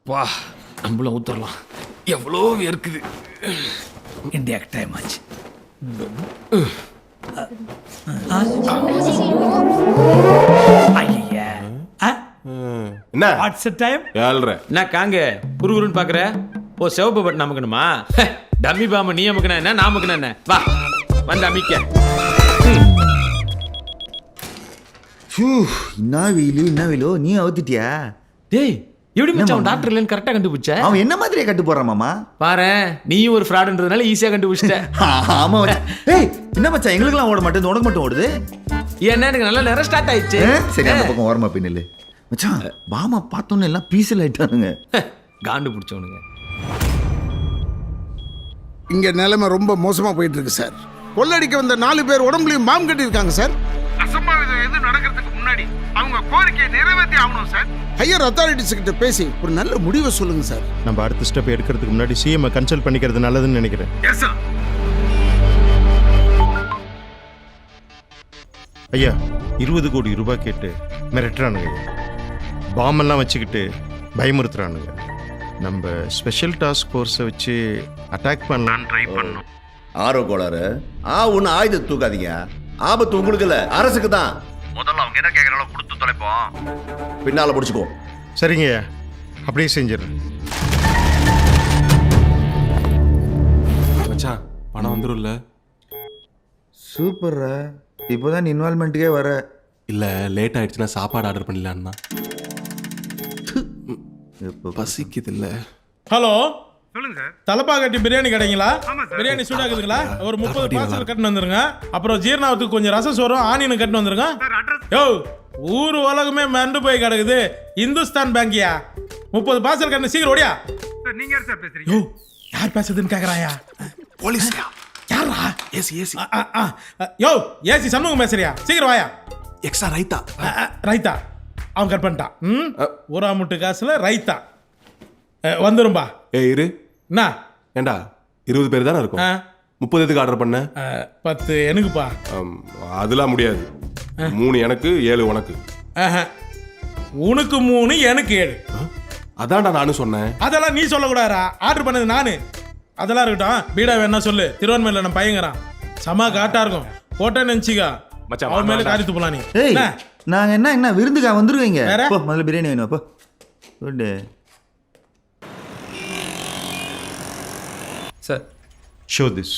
வா நம்மளும் ஊத்தரலாம். எவ்வளோ இருக்குது. இந்தியாவுக்கு டைம் ஆச்சு. ஐயா என்ன வாட்ஸ் டைம்? ஏழ்ற என்ன காங்க குறுகுறுன்னு பாக்குற? ஓ சிவப்பு பட்டன் அமுக்கணுமா? டம்மி பாம்பு நீ அமுக்கணும் என்ன, நான் அமுக்கணும் என்ன? வா வந்து அமிக்க. என்ன வெயிலோ நீ அவுத்திட்டியா? டேய் எப்படி மச்சான் டாக்டர் இல்லைன்னு கரெக்டா கண்டுபிடிச்ச? அவன் என்ன மாதிரியே கட்டு போறான் மாமா. பாரு நீயும் ஒரு ஃப்ராடுன்றதுனால ஈஸியா கண்டுபிடிச்சிட்ட. ஆமா ஏய் என்ன மச்சான் எங்களுக்குலாம் ஓட மாட்டேன், உனக்கு மட்டும் ஓடுது. என்ன எனக்கு நல்ல நேரம் ஸ்டார்ட் ஆயிடுச்சு. சரி அந்த பக்கம் ஓரமா பின்னல மச்சான். பாமா பார்த்தோன்னு எல்லாம் பீசல் ஆயிட்டானுங்க. காண்டு பிடிச்சவனுங்க. இங்க நிலைமை ரொம்ப மோசமா போயிட்டு இருக்கு சார். கொள்ளடிக்க வந்த 4 பேர் உடம்புலையும் பாம்பு கட்டி இருக்காங்க சார். அசம்பாவிதம் எது நடக்கிறதுக்கு முன்னாடி அவங்க கோரிக்கையை நிறைவேற்றி ஆகணும் சார். ஹையர் அத்தாரிட்டிஸ் கிட்ட பேசி ஒரு நல்ல முடிவை சொல்லுங்க சார். நம்ம அடுத்த ஸ்டெப் எடுக்கிறதுக்கு முன்னாடி சிஎம் கன்சல்ட் பண்ணிக்கிறது நல்லதுன்னு நினைக்கிறேன். Yes sir. ஐயா 20 கோடி ரூபாய் கேட்டு மிரட்டுறானுங்க. பாம்பெல்லாம் வச்சுக்கிட்டு பயமுறுத்துறானுங்க. நம்ம ஸ்பெஷல் டாஸ்க் ஃபோர்ஸை வச்சு அட்டாக் பண்ணலான்னு ட்ரை பண்ணோம். ஆர்வ கோளாறு. ஒன்று ஆயுதத்தை தூக்காதீங்க. ஆபத்து உங்களுக்கு இல்லை, அரசுக்கு தான். முதல்ல அவங்க என்ன கேட்கறாங்களோ கொடுத்து தொலைப்போம். பின்னால முடிச்சுக்கோ. சரிங்க ஐயா, அப்படியே செஞ்சிடறேன். மச்சான் பணம் வந்துடும்ல? சூப்பர்ரா, இப்போதான் இன்வால்மெண்ட்டுக்கே வர. இல்லை லேட் ஆயிடுச்சுன்னா சாப்பாடு ஆர்டர் பண்ணலான்னா. பசிக்குது இல்லை? ஹலோ சொல்லுங்க சார். தலப்பாக்கட்டி பிரியாணி கடைங்களா? ஆமா சார். பிரியாணி சூடாக்குதுங்களா? ஒரு 30 பார்சல் கட்டின்னு வந்துருங்க. அப்புறம் ஜீரணத்துக்கு கொஞ்சம் ரசம் சோறும் ஆனியன் கட்டின்னு வந்துருங்க. Sir address. யோ ஊர் உலகமே மறந்து போய் கிடக்குது. இந்துஸ்தான் பேங்கியா 30 பார்சல் கட்டின சீக்கிரம் ஓடியா. சார் நீங்க யார் சார் பேசுறீங்க? யோ யார் பேசுறதுன்னு கேக்குறாயா? போலீஸ்யா? யாரா? AC AC. யோ ஏசி சண்முகம் பேசுறியா? சீக்கிரம் வாயா. எக்ஸ்ட்ரா ரைத்தா. ரைத்தா அவன் கட் பண்ணிட்டான். ஊரா முட்டு காசுல ரைத்தா வந்துரும்பா. இரு. என்ன ஏண்டா 20 பேர் தானே இருக்கும். 30 எதுக்கு ஆர்டர் பண்ண? 10 எனக்குப்பா. அதெல்லாம் முடியாது. 3 எனக்கு 7 உனக்கு. உனக்கு 3 எனக்கு 7. அதான்டா நானும் சொன்னேன். அதெல்லாம் நீ சொல்லக்கூடாதா? ஆர்டர் பண்ணது நானு. அதெல்லாம் இருக்கட்டும். பீடா வேணா சொல்லு. திருவண்ணாமலையில் நம்ம பையங்கிறான். சமா காட்டா இருக்கும். கோட்டை நினைச்சிக்கா மச்சான், அவன் மேல காரித்து போலாம் நீ. ஏய் என்ன? நாங்க என்ன விருந்துக்கா வந்துருவீங்க. வேற? போ முதல்ல பிரியாணி வேணும். அப்போ குட் சார் ஷோ திஸ்.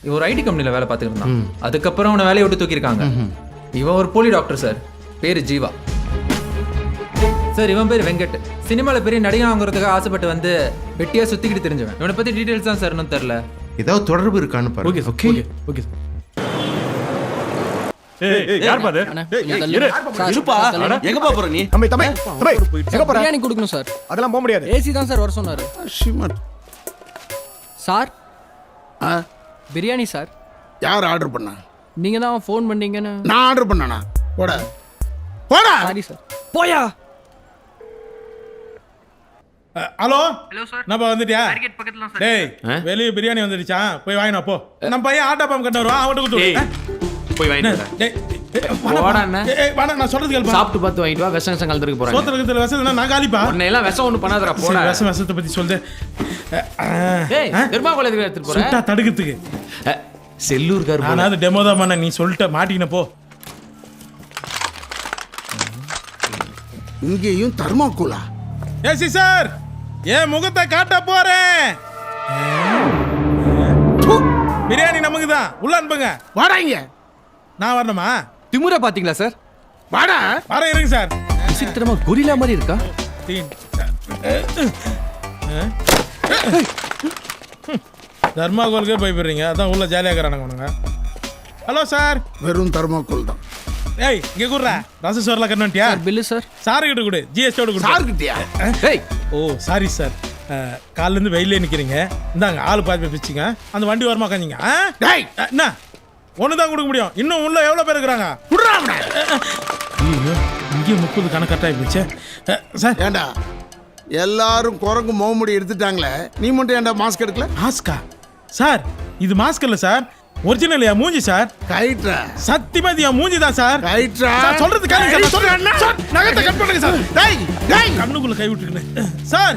இவன் ஒரு ஐடி கம்பெனியில் வேலை பார்த்துக்கிட்டு இருந்தான். அதுக்கப்புறம் அவனை வேலையை விட்டு தூக்கியிருக்காங்க. இவன் ஒரு போலி டாக்டர் சார். பேர் ஜீவா சார். இவன் பேர் வெங்கட். சினிமாவில் பெரிய நடிகன் வாங்குறதுக்காக ஆசைப்பட்டு வந்து வெட்டியாக சுற்றிக்கிட்டு தெரிஞ்சவன். இவனை பற்றி டீட்டெயில்ஸ் தான் சார் இன்னும் தெரில. ஏதாவது தொடர்பு இருக்கான்னு பாரு. Okay okay okay sir. Biryani கொடுக்கணும் சார். அதெல்லாம் போக முடியாது. ஏசி தான் சார் வர சொன்னாரு. Sir biryani sir. யார் ஆர்டர் பண்ணா? நீங்க தான் ஃபோன் பண்ணீங்கன்னு. நான் ஆர்டர் பண்ணனா? போடா போடா. Sorry sir. போயா. Hello hello sir. நம்ம வந்துட்டியா? மார்க்கெட் பக்கத்துல சார். டேய் வெளிய பிரியாணி வந்துடுச்சா? போய் வாங்கினா போ. நம்ம பையன் ஆட்டோ பம்ப் கட்ட வருவான். அவன்கிட்ட கொடுத்து போய் வாங்கிட்டு வரேன். டேய் போடா அண்ணா. வாடா நான் சொல்றது கேளுப்பா. சாப்பிட்டு பார்த்து வாங்கிட்டு வா. விஷம் விஷம் கலந்துருக்கு போறேன். சோத்திரத்துல விஷம் நான் காலிப்பா. உன்னை எல்லாம் விஷம் ஒண்ணு பண்ணாதடா. போடா. விஷம் விஷத்தை பத்தி சொல்லு. டேய் பெருமாள் எதுக்கு எடுத்துட்டு போற? சுட்டா தடுக்கிறதுக்கு. செல்லூர்கார் நான் அது டெமோ தான் பண்ண. நீ சொல்லிட்ட மாட்டின போ. இங்கேயும் தர்மாக்கோலா. ஏசி சார் ஏன் முகத்தை காட்ட போறேன். பிரியாணி நமக்கு தான். உள்ள அனுப்புங்க. வாடா இங்க. நான் வரணுமா? திமுறை பாத்தீங்களா சார்? வாடா. வர இருங்க சார். விசித்திரமா கொரில்லா மாதிரி இருக்கா? தர்மாகோலுக்கே பயப்படுறீங்க. அதான் உள்ள ஜாலியாக இருக்கிறானுங்க. Hello sir. வெறும் தர்மாக்கோல் தான். ஏய் இங்கே கூடுறா. ரசம் சோறுலாம் கட்டணுட்டியா? Bill sir. சாரு கிட்ட கொடு. ஜிஎஸ்டியோட கொடு. சார் கிட்டியா? ஓ சாரி சார். காலிலேருந்து வெயிலே நிற்கிறீங்க. இந்தாங்க ஆள் பாதி பிச்சுங்க. அந்த வண்டி வரமா உட்காந்தீங்க. டேய் என்ன ஒன்று தான் கொடுக்க முடியும். இன்னும் உள்ள எவ்வளோ பேர் இருக்கிறாங்க? இங்கே 30 கணக்கட்டாகி போச்சு சார். ஏண்டா எல்லாரும் குரங்கு முகமுடி எடுத்துட்டாங்களே, நீ மட்டும் ஏன்டா மாஸ்க் எடுக்கல? மாஸ்கா சார்? இது மாஸ்க் இல்லை சார். ஒரிஜினல் யா மூஞ்சி சார். கைட்ரா. சத்தியமா மூஞ்சி தான் சார். கைட்ரா. சொல்றது கேளுங்க சார். நகத்தை கட் பண்ணுங்க சார். டேய் டேய் கண்ணுக்குள்ள கை விட்டுருக்கேன் சார்.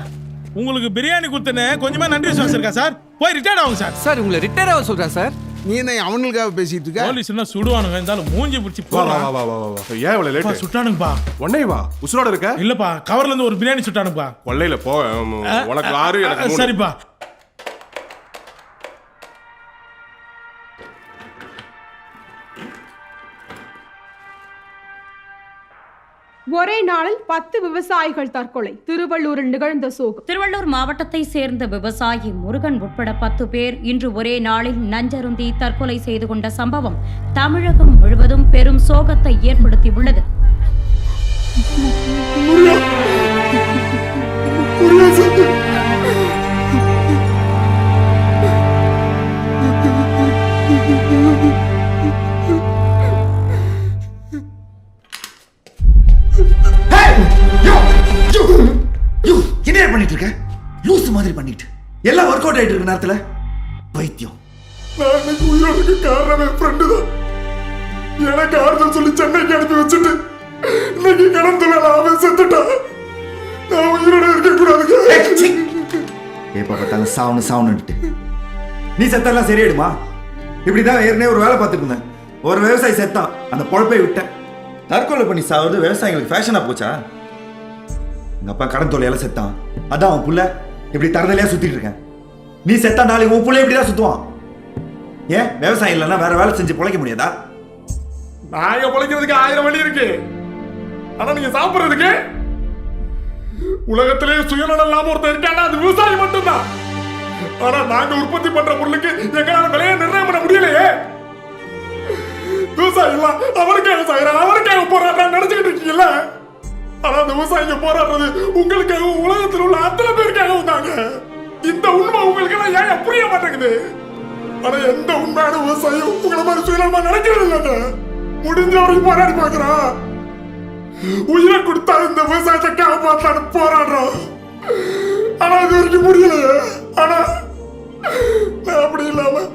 உங்களுக்கு பிரியாணி கொடுத்தனே கொஞ்சமா நன்றி விசுவாசம் இருக்கா சார்? போய் ரிட்டையர்ட் ஆகுங்க சார். சார் உங்களை ரிட்டையர் ஆக சொல்றேன் சார். நீ என்ன அவனுக்காக பேசிட்டு இருக்க? போலீஸ் என்ன சுடுவானுங்க, இருந்தாலும் மூஞ்சி பிடிச்சி வா வா போலாம். வா வா வா வா ஏன் இவ்வளவு லேட் சுட்டானுங்கப்பா. உடனே வா உசுரோட இருக்க இல்லப்பா, கவர்ல இருந்து ஒரு பிரியாணி சுட்டானுங்கப்பா. கொள்ளையில போ உனக்கு 6 எனக்கு 3 சரிப்பா. ஒரே நாளில் 10 விவசாயிகள் தற்கொலை. திருவள்ளூரில் நிகழ்ந்த சோகம். திருவள்ளூர் மாவட்டத்தை சேர்ந்த விவசாயி முருகன் உட்பட 10 பேர் இன்று ஒரே நாளில் நஞ்சருந்தி தற்கொலை செய்து கொண்ட சம்பவம் தமிழகம் முழுவதும் பெரும் சோகத்தை ஏற்படுத்தியுள்ளது. என்ன பண்ணிட்டு இருக்க? லூஸ் மாதிரி பண்ணிட்டு எல்லாம் ஒர்க் அவுட் ஆயிட்டு இருக்க நேரத்துல பைத்தியம். நான் இன்னைக்கு உயிரோடுக்கு காரணமே ஃப்ரெண்டு தான். எனக்கு ஆறுதல் சொல்லி சென்னைக்கு அனுப்பி வச்சுட்டு இன்னைக்கு கடந்து வேலை அவன் செத்துட்டான். நான் உயிரோட இருக்க கூடாதுங்க. எப்ப பார்த்தாலும் சாவுன்னு நீ செத்தெல்லாம் சரியாயிடுமா? இப்படிதான் ஏற்கனவே ஒரு வேலை பார்த்துட்டு இருந்தேன். ஒரு விவசாயி செத்தான், அந்த பொழப்பை விட்டேன். தற்கொலை பண்ணி சாவது விவசாயிகளுக்கு ஃபேஷனா போச்சா? எங்க அப்பா கடன் தொல்லையால செத்தான், அதான் அவன் புள்ள இப்படி தரதலையா சுத்திட்டு இருக்கேன். நீ செத்தா நாளைக்கு உன் புள்ள இப்படிதான் சுத்துவான். ஏன் விவசாயம் இல்லைன்னா வேற வேலை செஞ்சு பொழைக்க முடியாதா? நாங்க பொழைக்கிறதுக்கு 1000 வழி இருக்கு. ஆனா நீங்க சாப்பிடுறதுக்கு உலகத்திலே சுயநலம் இல்லாம ஒருத்தர் இருக்கானா அது விவசாயி மட்டும்தான். ஆனா நாங்க உற்பத்தி பண்ற பொருளுக்கு எங்களால விலையை நிர்ணயம் பண்ண முடியலையே. விவசாயி எல்லாம் அவருக்காக செய்யறான், அவருக்காக போராடுறான்னு நினைச்சுக்கிட்டு இருக்கீங்கல்ல. ஆனா அந்த விவசாயிங்க போராடுறது உங்களுக்காக, உலகத்தில் உள்ள அத்தனை பேருக்காகவும் தாங்க. இந்த உண்மை உங்களுக்கு எல்லாம் ஏன் புரிய மாட்டேங்குது? ஆனா எந்த உண்மையான விவசாயம் உங்களை மாதிரி சுயநலமா நினைக்கிறது இல்லைங்க. முடிஞ்ச வரைக்கும் போராடி பார்க்கிறான். உயிரை கொடுத்தா இந்த விவசாயத்தை காப்பாற்றான்னு போராடுறோம். ஆனா இது வரைக்கும் முடியலையே. ஆனா நான் அப்படி இல்லாம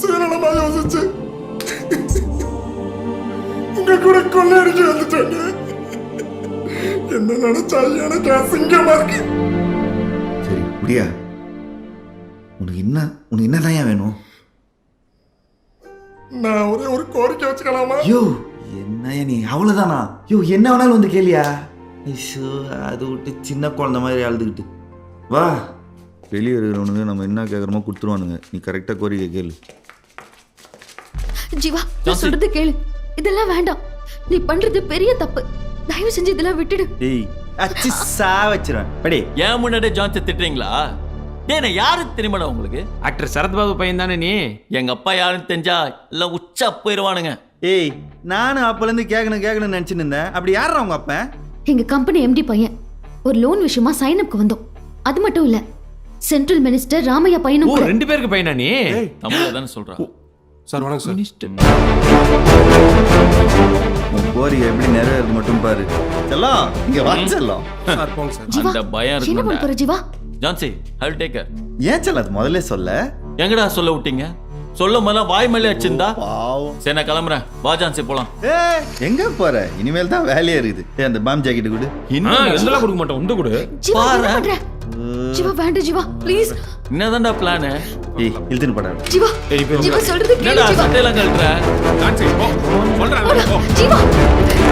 சுயநலமா யோசிச்சு உங்க கூட கொள்ளையடிக்க வந்துட்டேங்க. என்ன நினைச்சா எனக்கு அசிங்கமா இருக்கு. சரி முடியா, உனக்கு என்னதான் வேணும்? நான் ஒரே ஒரு கோரிக்கை வச்சுக்கலாமா? யோ என்ன நீ அவ்வளவுதானா? யோ என்ன வேணாலும் வந்து கேளியா? ஐயோ அது விட்டு சின்ன குழந்தை மாதிரி அழுதுகிட்டு வா. வெளியே இருக்கிறவனுங்க நம்ம என்ன கேட்குறோமோ கொடுத்துருவானுங்க. நீ கரெக்டாக கோரிக்கை கேளு. ஜீவா, நான் சொல்றது கேளு. இதெல்லாம் வேண்டாம். நீ பண்றது பெரிய தப்பு. தயவு செஞ்சு இதெல்லாம் விட்டுடு. ஏய் அச்சி சா வச்சிருவேன் படி. ஏன் முன்னாடி ஜான்சி திட்டுறீங்களா? டேய் நான் யாரு தெரியுமாடா உங்களுக்கு? ஆக்டர் சரத்பாபு பையன் தானே நீ? எங்க அப்பா யாருன்னு தெரிஞ்சா எல்லாம் உச்சா போயிருவானுங்க. ஏய் நானும் அப்பலேருந்து கேட்கணும்னு நினச்சின்னு இருந்தேன். அப்படி யாரா உங்க அப்பா? எங்க கம்பெனி எம்டி பையன். ஒரு லோன் விஷயமா சைன் அப்க்கு வந்தோம். அது மட்டும் இல்ல, சென்ட்ரல் மினிஸ்டர் ராமையா பையனும் கூட. 2 பேருக்கு பையனா நீ? தமிழ்ல தானே சொல்றான். சார் வணக்கம் சார். உன் கோரிக்கை எப்படி நிறைவேறது மட்டும் பாரு. செல்லம் இங்க வா செல்லம். சார் போங்க சார். ஜீவா, அந்த பயம் என்ன பண்ண போற இருக்குடா. Jeeva? Jhansi I will take care. ஏன் செல்லம் அது முதல்ல சொல்ல? எங்கடா சொல்ல விட்டீங்க? சொல்லும் போது வாய் மேலே வச்சிருந்தா. பாவம். சரி நான் கிளம்புறேன். வா ஜான்சி போலாம். ஏய் எங்க போற? இனிமேல் தான் வேலையே இருக்குது. ஏய் அந்த பாம் ஜாக்கெட் கொடு. எந்தெல்லாம் கொடுக்க மாட்டோம், உண்டு கொடு. ஜீவா என்ன பண்ற? ஜீவா வேண்டாம் ஜீவா, ப்ளீஸ். என்னதான்டா பிளான்? ஏய் இழுத்துன்னு போடா. ஜீவா, ஜீவா சொல்றது கேளு என்னடா ஜீவா. சட்டையெல்லாம் கழட்டுற? ஜான்சி போ, சொல்றேன் போடா. போ. ஜீவா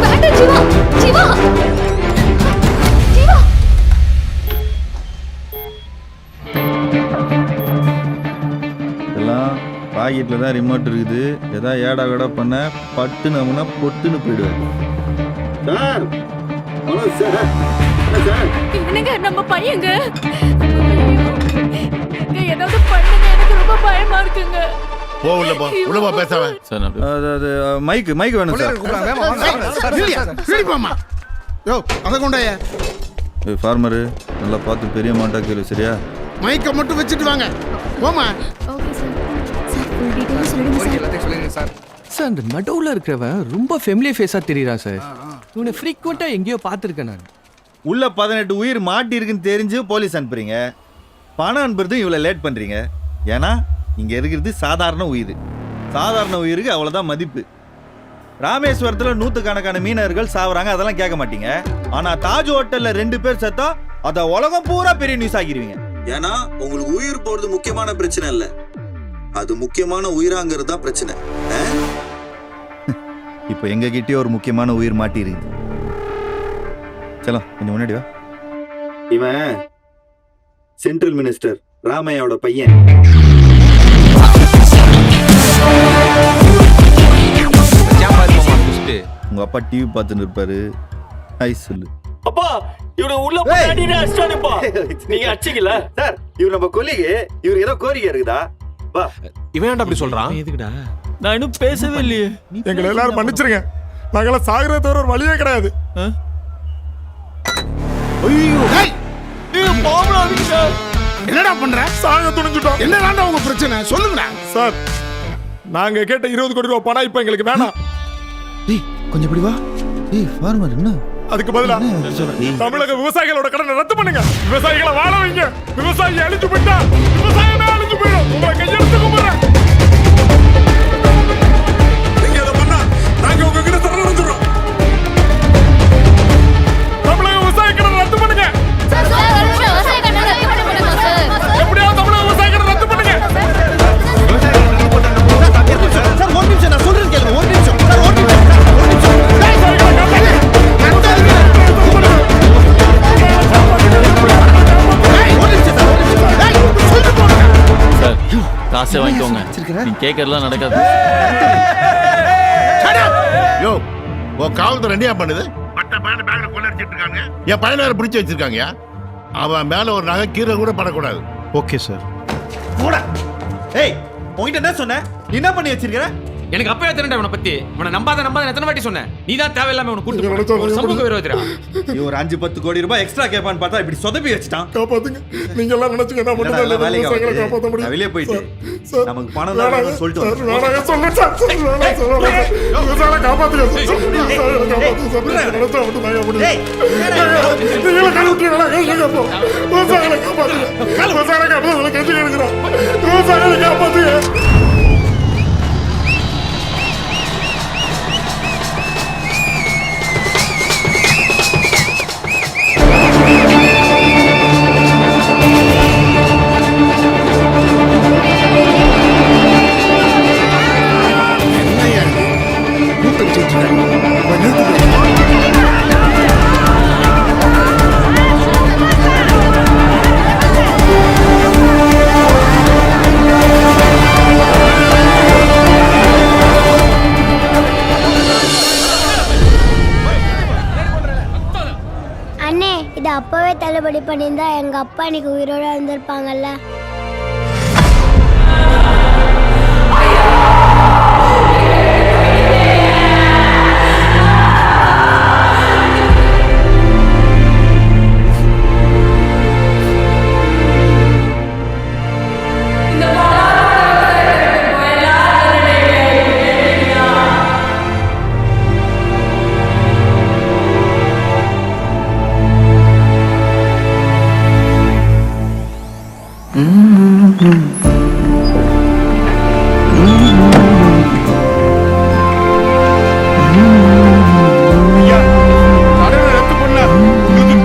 வேண்டாம் ஜீவா. ஜீவா ஜீவா. இதெல்லாம் பாக்கெட்டில் தான் ரிமோட் இருக்குது. ஏதாவது ஏடா வேடா பண்ண பட்டுன்னு அவனா பொட்டுன்னு போயிடுவேன். Sir hello sir. என்னங்க நம்ம பையங்க ஏதாவது பண்ணுங்க, எனக்கு ரொம்ப பயமா இருக்குங்க. போ உள்ள போ, உள்ள போ பேசாம. சார் நான் அது மைக் வேணும் சார். சரிப்பாமா. யோ அதை கொண்டாய ஃபார்மரு நல்லா பார்த்து பெரிய மாட்டா கேளு சரியா? மைக்கை மட்டும் வச்சுட்டு வாங்க. போமா. Okay sir. Sir full details சொல்லுங்க சார். சார் அந்த நடுவுல இருக்கிறவன் ரொம்ப ஃபெமிலியர் ஃபேஸா தெரியறான் சார். இவனை ஃப்ரீக்வெண்டா எங்கேயோ பார்த்துருக்கேன் நான். உள்ள 18 உயிர் மாட்டி இருக்குன்னு தெரிஞ்சு போலீஸ் அனுப்புறீங்க. பணம் அனுப்புறதும் இவ்வளோ லேட் பண்றீங்க. ஏன்னா இங்க இருக்கிறது சாதாரண உயிர். சாதாரண உயிருக்கு அவ்வளோதான் மதிப்பு. ராமேஸ்வரத்தில் 100கணக்கான மீனவர்கள் சாவுறாங்க, அதெல்லாம் கேட்க மாட்டீங்க. ஆனா தாஜ் ஹோட்டல்ல 2 பேர் செத்தா அத உலகம் பூரா பெரிய நியூஸ் ஆகிருவீங்க. ஏன்னா உங்களுக்கு உயிர் போறது முக்கியமான பிரச்சனை இல்ல, அது முக்கியமான உயிராங்கிறது தான் பிரச்சனை. இப்போ எங்க கிட்டயே ஒரு முக்கியமான உயிர் மாட்டி இருக்குது. சலோ கொஞ்சம் முன்னாடி வா. இவன் சென்ட்ரல் மினிஸ்டர் ராமையாவோட பையன். உங்க அப்பா டிவி பார்த்துட்டு இருப்பாரு. ஹாய் சொல்லு. அப்பா இவரு உள்ள போய் அடிச்சானுப்பா. நீங்க அடிச்சீங்கல சார், இவர் நம்ம கொல்லிக்கு இவர் ஏதோ கோரிக்கை இருக்குதா? வா. இவன் ஏன்டா அப்படி சொல்றான்? எதுக்குடா? நான் இன்னும் பேசவே இல்லையே. எங்களை எல்லாரும் மன்னிச்சிருங்க, நாங்களாம் சாகிறத தவிர ஒரு வழியே கிடையாது. என்னடா பண்ற? சாக துணிஞ்சுட்டோம். என்னடா உங்க பிரச்சனை சொல்லுங்கடா. சார், நாங்க கேட்ட 20 கோடி ரூபாய் பணம் இப்ப எங்களுக்கு வேணாம். கொஞ்சம் இப்படி வா. ஃபார்மர் என்ன? அதுக்கு பதிலா தமிழக விவசாயிகளோட கடனை ரத்து பண்ணுங்க. விவசாயிகளை வாழ வைங்க. விவசாயி அழிஞ்சு போயிட்டா விவசாயமே அழிஞ்சு போயிடும். உங்களை கையெழுத்து கும்பிடுறேன். நீங்க அதை பண்ணா நாங்க உங்ககிட்ட சரணடைஞ்சிடறோம். தமிழக விவசாய கடனை ரத்து பண்ணுங்க. எப்படியா தமிழக விவசாய கடனை ரத்து பண்ணுங்க. சார் ஒரு நிமிஷம், நான் சொல்றேன் கேளுங்க. ஒரு நிமிஷம் சார், ஒரு நிமிஷம். காசை வாங்கிக்கோங்க, நீ கேட்கறதுலாம் நடக்காது. யோ, உன் காவல்துறை என்னையா பண்ணுது? பட்ட பையனை பேங்க்ல கொள்ளடிச்சிட்டு இருக்காங்க. என் பையனை வேற பிடிச்சி வச்சிருக்காங்க. அவன் மேல ஒரு நகை கீரை கூட படக்கூடாது. Okay sir. போடா. ஏய், உன்கிட்ட என்ன சொன்ன? நீ என்ன பண்ணி வச்சிருக்க? எனக்கு அப்பவே தெரியும்டா இவனை பத்தி. இவனை நம்பாத எத்தனை வாட்டி சொன்னேன். நீ தான் தேவையில்லாம இவனை கூட்டு ஒரு சமூக விரோதிடா. இவர் 5-10 கோடி ரூபாய் எக்ஸ்ட்ரா கேட்பான்னு பார்த்தா இப்படி சொதப்பி வச்சுட்டான். காப்பாத்துங்க. நீங்க எல்லாம் நினைச்சுங்க நான் மட்டும் தான் விவசாயிகளை காப்பாத்த முடியும். வெளியே போயிட்டு நமக்கு பணம் தான் சொல்லிட்டு வேணாங்க சொல்லுங்க சார். விவசாயிகளை காப்பாத்துங்க. விவசாயிகளை காப்பாத்துங்க சார். நினைச்சா மட்டும் தாங்க முடியும். நீங்களும் கழுவிட்டீங்களா? கையப்போ விவசாயிகளை காப்பாத்துங்க. விவசாயிகளை காப்பாத்துங்க. கட்சி இருக்கிறோம். விவசாயிகளை காப்பாத்துங்க. அண்ணே, இது அப்பவே தள்ளுபடி பண்ணியிருந்தா எங்க அப்பா இன்னைக்கு உயிரோட இருந்திருப்பாங்கல்ல.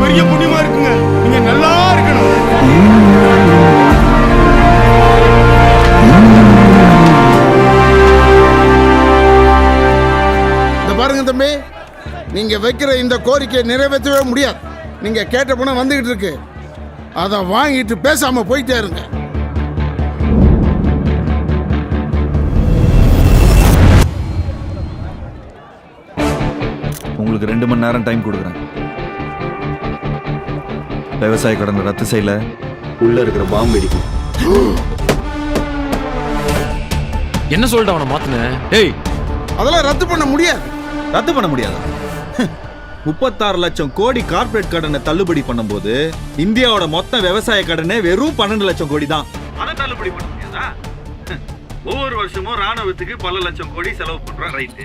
பெரிய புண்ணியமா இருக்குங்க. நீங்க நல்லா இருக்கணும். இந்த பாருங்க தம்பி, நீங்க வைக்கிற இந்த கோரிக்கையை நிறைவேற்றவே முடியாது. நீங்க கேட்ட பணம் வந்துகிட்டு இருக்கு. அதை வாங்கிட்டு பேசாம போயிட்டே இருங்க. உங்களுக்கு 2 மணி நேரம் டைம் கொடுக்குறேன். விவசாய கடனை ரத்து செய்யல, உள்ள இருக்கிற பாம்பு வெடிக்கும். என்ன சொல்லிட்டு அவனை மாத்துன? டேய், அதெல்லாம் ரத்து பண்ண முடியாது. ரத்து பண்ண முடியாதா? 36 லட்சம் கோடி கார்ப்பரேட் கடனை தள்ளுபடி பண்ணும்போது இந்தியாவோட மொத்த விவசாய கடனே வெறும் 12 லட்சம் கோடி தான். அதை தள்ளுபடி பண்ண முடியாதா? ஒவ்வொரு வருஷமும் ராணுவத்துக்கு பல லட்சம் கோடி செலவு பண்றோம். ரைட்டு.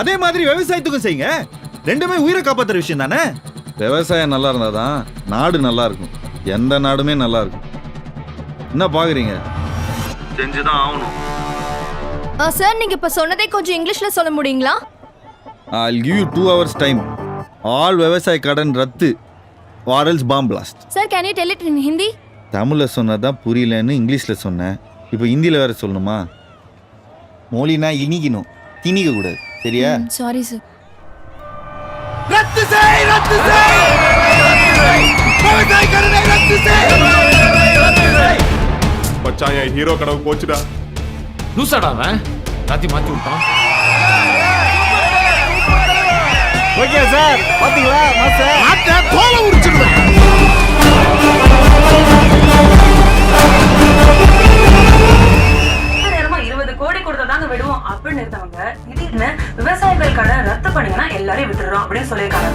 அதே மாதிரி விவசாயத்துக்கும் செய்யுங்க. ரெண்டுமே உயிரை காப்பாத்துற விஷயம் தானே. விவசாயம் நல்லா இருந்தாதான் நாடு நல்லா இருக்கும். எந்த நாடுமே நல்லா இருக்கும். என்ன பாக்குறீங்க? செஞ்சுதான் ஆகணும். சார், நீங்க இப்ப சொன்னதை கொஞ்சம் இங்கிலீஷ்ல சொல்ல முடியுங்களா? I'll give you 2 hours time. All விவசாய கடன் ரத்து. ஆரல்ஸ் bomb blast. Sir can you tell it in Hindi? தமிழில் சொன்னதான் புரியலன்னு இங்கிலீஷில் சொன்னேன். இப்போ ஹிந்தியில் வேற சொல்லணுமா? மொழினா இனிக்கணும், திணிக்க கூடாது. சரியா? Sorry sir. ரத்து செய், ரத்து செய், விவசாய கடனை ரத்து செய். மச்சான் என் ஹீரோ கனவு போச்சுடா. லூசாடா அவன் எல்லாத்தையும் மாற்றி விட்டான். ஓகே சார், பாத்தீங்களா மாஸ்டர் தோலை உரிச்சிடுவேன். 20 கோடி கொடுத்தாதாங்க விடுவோம் அப்படின்னு இருந்தவங்க திடீர்னு விவசாயிகளுக்கான ரத்து பண்ணுங்கன்னா எல்லாரையும் விட்டுறோம் அப்படின்னு சொல்லியிருக்காங்க.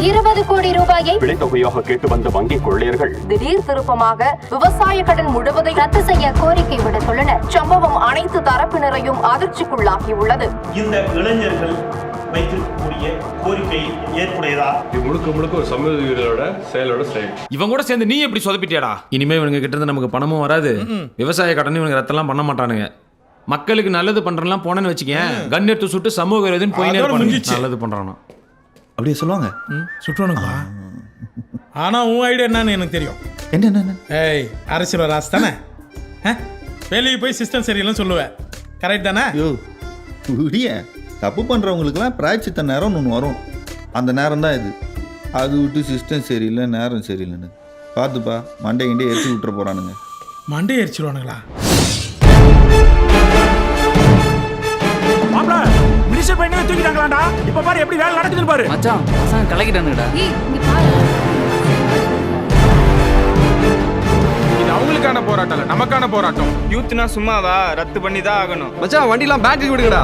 20 கோடி ரூபாயை விலைத்தொகையாக கேட்டு வந்த வங்கி கொள்ளையர்கள் திடீர் திருப்பமாக விவசாய கடன் முழுவதையும் ரத்து செய்ய கோரிக்கை விடுத்துள்ளனர். சம்பவம் அனைத்து தரப்பினரையும் அதிர்ச்சிக்குள்ளாகி உள்ளது. இந்த இளைஞர்கள் வைக்கக்கூடிய கோரிக்கை ஏற்புடையதா? இது முழுக்க ஒரு சமூக வீரரோட செயலோட செயல். இவன் கூட சேர்ந்து நீ எப்படி சொதப்பிட்டியாடா? இனிமே இவங்க கிட்ட இருந்து நமக்கு பணமும் வராது, விவசாய கடன் இவங்க ரத்தெல்லாம் பண்ண மாட்டானுங்க. மக்களுக்கு நல்லது பண்றலாம் போனேன்னு வச்சுக்கேன், கன் எடுத்து சுட்டு சமூக விரோதின்னு போயினே இருப்பானுங்க. நல்லது பண்றானோ அப்படியே சொல்லுவாங்க. சுட்டுவானுங்களா? ஆனா உன் ஐடியா என்னன்னு எனக்கு தெரியும். என்ன? ஏய், அரசியல் ராஸ் தானே? வெளியே போய் சிஸ்டம் சரியில்லைன்னு சொல்லுவேன். கரெக்ட் தானே? ஐயோ புரிய, தப்பு பண்ணுறவங்களுக்குலாம் பிராய்ச்சித்த நேரம்னு ஒன்று வரும். அந்த நேரம் தான் இது. அது விட்டு சிஸ்டம் சரியில்லை, நேரம் சரியில்லைன்னு பார்த்துப்பா, மண்டை கிண்டே எரிச்சு விட்டுற போகிறானுங்க. மண்டை எரிச்சிருவானுங்களா? மாப்ள மினிஸ்டர் பையனே தூக்கிட்டாங்களாடா. இப்ப பாரு எப்படி வேலை நடக்குதுன்னு பாரு. மச்சான் பசங்க கலக்கிட்டானுடா. இது அவங்களுக்கான போராட்டம் இல்ல, நமக்கான போராட்டம். யூத்னா சும்மாவா? ரத்து பண்ணி தான் ஆகணும். மச்சான் வண்டிலாம் பேங்க்குக்கு விடுங்கடா.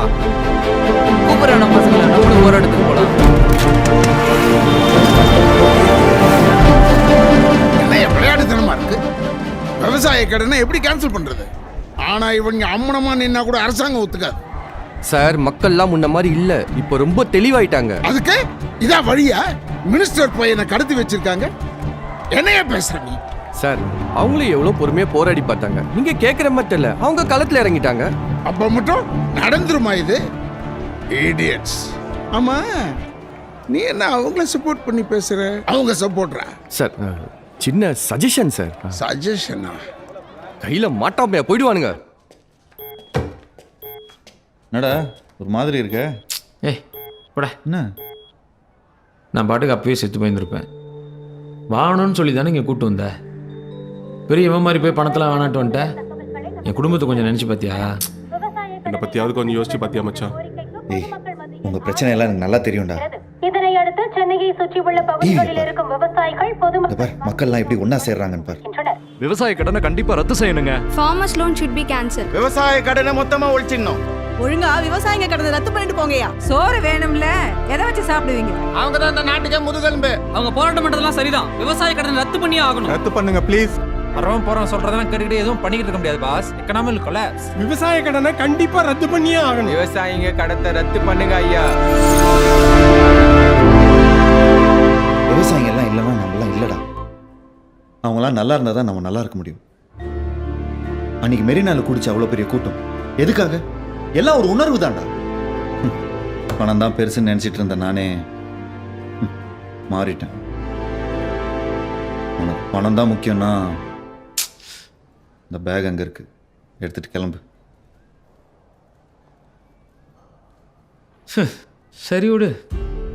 கூப்பிடுற நம்ம பசங்களை நம்மளும் போராட்டத்துக்கு போலாம். என்ன விளையாட்டுத்தனமா இருக்கு? விவசாய கடனை எப்படி கேன்சல் பண்றது? ஆனா இவங்க அம்மனமா நின்னா கூட அரசாங்கம் ஒத்துக்காது. சார் மக்கள்லாம் முன்ன மாதிரி இல்ல, இப்போ ரொம்ப தெளிவாயிட்டாங்க. அதுக்கு இதான் வழியா? மினிஸ்டர் பையனை கடத்தி வச்சிருக்காங்க. என்னைய பேசுற நீ? சார் அவங்களும் எவ்வளவு பொறுமையா போராடி பார்த்தாங்க. நீங்க கேட்கிற மாதிரி தெரியல, அவங்க களத்துல இறங்கிட்டாங்க. அப்ப மட்டும் நடந்துருமா இது? இடியட்ஸ். ஆமா, நீ என்ன அவங்கள சப்போர்ட் பண்ணி பேசுற? அவங்க சப்போர்ட்ரா? சார் சின்ன சஜஷன் சார். சஜஷனா? கையில மாட்டாமையா போயிடுவானுங்க. என்னடா ஒரு மாதிரி இருக்க? ஏய் போடா. என்ன? நான் பாட்டுக்கு அப்பவே செத்து போயிருந்திருப்பேன். வாங்கணும்னு சொல்லி தானே இங்கே கூப்பிட்டு வந்த. பெரிய இவன் மாதிரி போய் பணத்தெல்லாம் வேணாட்டு வந்துட்டேன். என் குடும்பத்தை கொஞ்சம் நினச்சி பார்த்தியா? என்னை பற்றியாவது கொஞ்சம் யோசிச்சு பார்த்தியா மச்சான்? ஏய், உங்கள் பிரச்சனை எல்லாம் எனக்கு நல்லா தெரியும்டா. இதனை அடுத்து சென்னையை சுற்றியுள்ள பகுதிகளில் இருக்கும் விவசாயிகள் பார், மக்கள்லாம் எப்படி ஒன்னா சேர்றாங்கன்னு பார். விவசாய கடனை கண்டிப்பா ரத்து செய்யணுங்க. Farmers loan should be cancelled. விவசாய கடனை மொத்தமா ஒழிச்சிடணும். ஒழுங்கா விவசாயிங்க கடனை ரத்து பண்ணிட்டு போங்கயா. சோறு வேணும்ல, எதை வச்சு சாப்பிடுவீங்க? அவங்க தான் இந்த நாட்டுக்கே முதுகெலும்பு. அவங்க போராட்டம் பண்றதெல்லாம் சரிதான். விவசாய கடன் ரத்து பண்ணியே ஆகணும். ரத்து பண்ணுங்க ப்ளீஸ். வரவன் போறவன் சொல்றதெல்லாம் கேட்டுக்கிட்டு எதுவும் பண்ணிக்கிட்டு இருக்க முடியாது பாஸ். Economic collapse. விவசாய கடனை கண்டிப்பா ரத்து பண்ணியே ஆகணும். விவசாயிங்க கடத்தை ரத்து பண்ணுங்க ஐயா. விவசாயிங்க எல்லாம் இல்லைன்னா நம்மளாம் இல்லடா. அவங்களாம் நல்லா இருந்தால் தான் நம்ம நல்லா இருக்க முடியும். அன்னைக்கு மெரினால கூடிச்சு அவ்வளோ பெரிய கூட்டம் எதுக்காக? எல்லாம் ஒரு உணர்வு தான்டா. பணம் தான் பெருசுன்னு நினச்சிட்டு இருந்தேன் நானே. மாறிட்டேன். உனக்கு பணம் தான் முக்கியம்னா இந்த பேக் அங்கே இருக்கு, எடுத்துட்டு கிளம்பு. சரி விடு.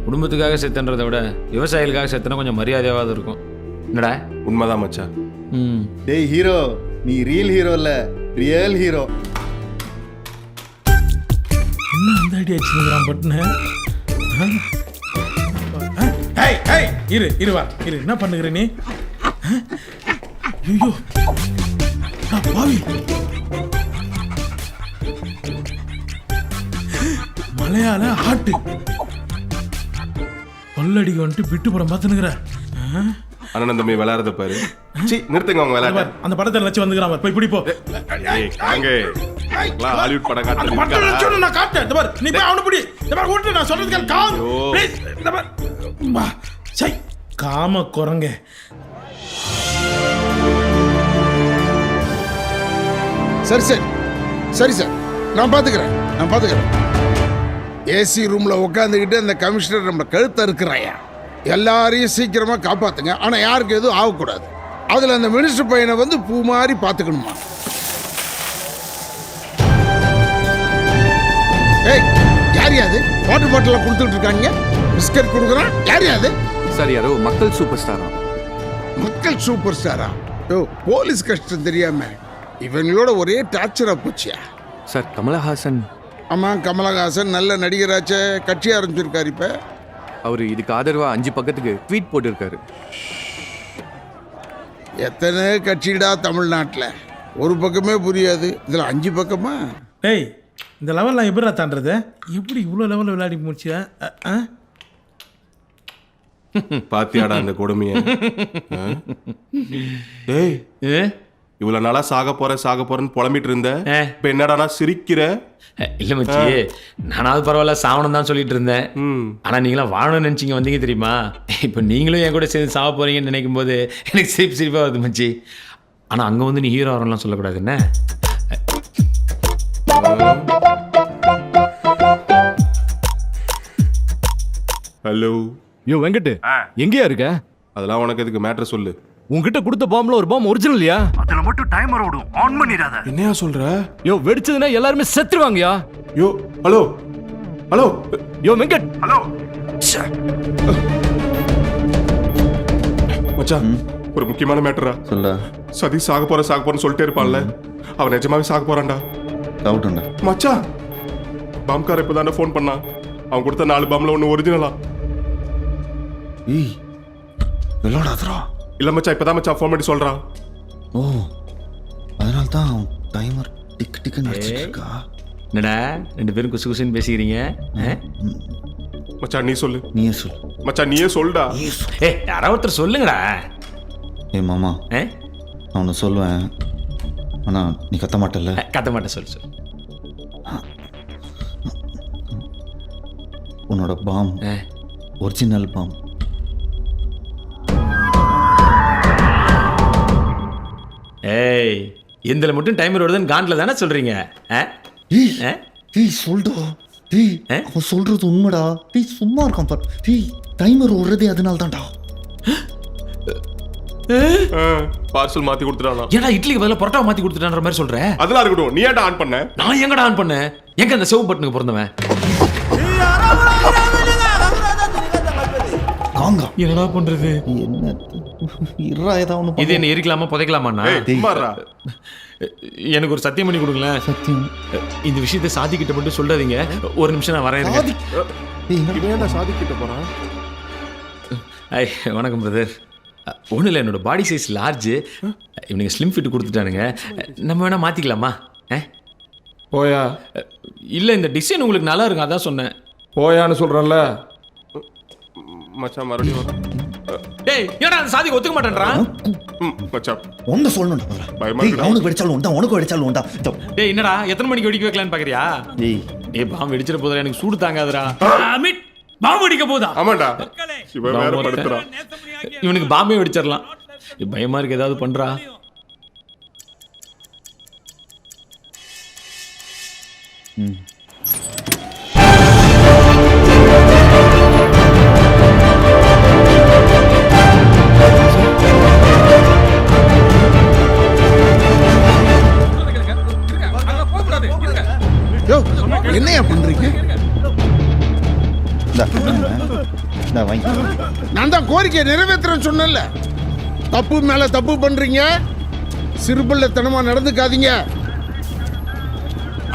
குடும்பத்துக்காக செத்துன்றதை விட விவசாயிகளுக்காக செத்துனா கொஞ்சம் மரியாதையாவது இருக்கும். என்னடா? உண்மைதான் மச்சான். டேய் ஹீரோ, நீ ரியல் ஹீரோ இல்ல, ரியல் ஹீரோ. என்ன அந்த ஐடியா வச்சுக்கிறான் பட்டுன்னு? இரு வா, இரு. என்ன பண்ணுகிற நீ? ஐயோ பாவி, மலையாள ஆட்டு கொள்ளடிக்கு வந்துட்டு விட்டு படம் பார்த்துனுக்குற. அண்ணன் தம்பி விளையாடுறத பாரு. நிறுத்துங்க அவங்க விளையாட. அந்த படத்தை வச்சு வந்துக்கிறான், போய் பிடிப்போ. ஹாலிவுட் படம் காட்டு. நான் காட்டேன். இந்த பாரு, நீ போய் அவனை பிடி. இந்த பாரு ஓட்டு, நான் சொல்றதுக்கு காம் ப்ளீஸ். இந்த பாரு வா. சை காம குரங்க. சரி சரி சரி சார், நான் பார்த்துக்கிறேன். ஏசி ரூம்ல உட்காந்துக்கிட்டு அந்த கமிஷனர் நம்ம கழுத்த இருக்கிறாயா? எல்லாரையும் சீக்கிரமா காப்பாத்துங்க. ஆனா யாருக்கு எதுவும் ஆகக்கூடாது. அதுல அந்த மினிஸ்டர் பையனை வந்து பூ மாதிரி பாத்துக்கணுமா? ஏய், யார் யாது வாட்டர் பாட்டில கொடுத்துட்டு இருக்காங்க? பிஸ்கட் கொடுக்குறான். யார் யாது? சார் யாரோ மக்கள் சூப்பர் ஸ்டாரா. மக்கள் சூப்பர் ஸ்டாரா? ஓ, போலீஸ் கஷ்டம் தெரியாம இவங்களோட ஒரே டார்ச்சரா போச்சியா? சார் கமலஹாசன். ஆமா, கமலஹாசன் நல்ல நடிகராச்சே, கட்சி ஆரம்பிச்சிருக்காரு. இப்ப அவர் இதுக்கு ஆதரவா 5 பக்கத்துக்கு ட்வீட் போட்டிருக்காரு. எத்தனை கட்சிடா தமிழ்நாட்டில், ஒரு பக்கமே புரியாது, இதில் 5 பக்கமா? டேய், இந்த லெவல்லாம் எப்படி தாண்டது? எப்படி இவ்வளோ லெவலில் விளையாடி முடிச்சியா? பாத்தியாடா அந்த கொடுமைய? டேய், இவ்வளவு நாளா சாக போறேன்னு புலம்பிட்டு இருந்த, இப்ப என்னடா சிரிக்கிற? இல்ல மச்சி, நானாவது பரவாயில்ல சாவணும் தான் சொல்லிட்டு இருந்தேன். ஆனா நீங்களாம் வாழணும்னு நினைச்சீங்க வந்தீங்க தெரியுமா? இப்ப நீங்களும் என் கூட சேர்ந்து சாவ போறீங்கன்னு நினைக்கும் போது எனக்கு சிரிப்பா வருது மச்சி. ஆனா அங்க வந்து நீ ஹீரோ ஆகிறலாம் சொல்லக்கூடாது என்ன? ஹலோ யோ வெங்கட், எங்கேயா இருக்க? அதெல்லாம் உனக்கு எதுக்கு? மேட்டர் சொல்லு. உன்கிட்ட கொடுத்த பாம்ல ஒரு பாம் ஒரிஜினல் இல்லையா? அதுல மட்டும் டைமர் ஓடும், ஆன் பண்ணிடாத. என்னையா சொல்ற? யோ வெடிச்சதுன்னா எல்லாருமே செத்துருவாங்கயா. யோ ஹலோ ஹலோ யோ வெங்கட். ஹலோ மச்சான், ஒரு முக்கியமான மேட்டரா சொல்ல. சதீஷ் சாக போறேன்னு சொல்லிட்டே இருப்பான்ல, அவன் நிஜமாவே சாக போறான்டா. டவுட்டுண்டா மச்சான், பாம்கார இப்பதானே ஃபோன் பண்ணான். அவன் கொடுத்த 4 பாம்ல ஒன்று ஒரிஜினலா. ஏய், விளையாடாதரா. இல்ல மச்சான், இப்பதான் மச்சான் ஃபோன் பண்ணி சொல்றான். ஓ, அதனால தான் டைமர் டிக் டிக் நடிச்சிட்டு இருக்கா. என்னடா 2 பேரும் குசு குசுன்னு பேசிக்கிறீங்க? மச்சான் நீ சொல்லு. நீயே சொல்லு மச்சான், நீயே சொல்லுடா. யாராவது ஒருத்தர் சொல்லுங்கடா. ஏ மாமா, நான் ஒன்று சொல்லுவேன், ஆனா நீ கத்த மாட்டல. கத்த மாட்டேன், சொல்லு சொல்லு. உன்னோட பாம் ஒரிஜினல் பாம். ஏய், எந்தில் மட்டும் டைமர் வருதுன்னு காண்டில் தானே சொல்றீங்க? டேய் சொல்டா, டேய் அவன் சொல்றது உண்மைடா. டேய் சும்மா இருக்கான் பார். டேய் டைமர் ஓடுறதே அதனால தான்டா. பார்சல் மாத்தி கொடுத்துட்டானா? ஏன்னா இட்லிக்கு பதிலா பரோட்டா மாத்தி கொடுத்துட்டான்ற மாதிரி சொல்ற? அதெல்லாம் இருக்கட்டும், நீ ஏன்டா ஆன் பண்ண? நான் எங்கடா ஆன் பண்ணேன்? எங்க அந்த செவ் பட்டனுக்கு பிறந்தவன்? காங்கா என்னடா பண்றது? என்ன இருடா, ஏதாவது இது என்ன எரிக்கலாமா புதைக்கலாமாண்ணா? எனக்கு ஒரு சத்தியம் பண்ணி கொடுங்களேன். சத்தியம். இந்த விஷயத்தை சாதிக்கிட்ட மட்டும் சொல்லாதீங்க. ஒரு நிமிஷம் நான் வரேன். சாதிக்கிட்ட போறான். வணக்கம் பிரதர். ஒன்றும் இல்லை, என்னோட பாடி சைஸ் லார்ஜ். இவனுங்க ஸ்லிம் ஃபிட் கொடுத்துட்டானுங்க. நம்ம வேணா மாற்றிக்கலாமா? போயா? இல்லை, இந்த டிசைன் உங்களுக்கு நல்லா இருக்கும், அதான் சொன்னேன். போயான்னு சொல்கிறேன்ல மச்சான். மறுபடியும் வர. டேய், ஏடா அந்த சாதிக்கு ஒத்துக்க மாட்டேன்றான் மச்சான். ஒன்று சொல்லணும். அவனுக்கு வெடிச்சாலும் உண்டா, உனக்கு வெடிச்சாலும் உண்டா. டேய், என்னடா எத்தனை மணிக்கு வெடிக்க வைக்கலான்னு பார்க்குறியா? ஏய் பாம்பு வெடிச்சிட போதா, எனக்கு சூடு தாங்காதுடா. பாம்பு வெடிக்க போதா? ஆமாண்டா, வேற படுத்துறான். இவனுக்கு பாம்பே வெடிச்சிடலாம். பயமா இருக்கு, ஏதாவது பண்றா? என்னையா பண்றீங்க? நான் தான் கோரிக்கை நிறைவேற்றுறேன்னு சொன்னேன்ல. தப்பு மேல தப்பு பண்றீங்க, சிறுபிள்ளைத்தனமா நடந்துக்காதீங்க.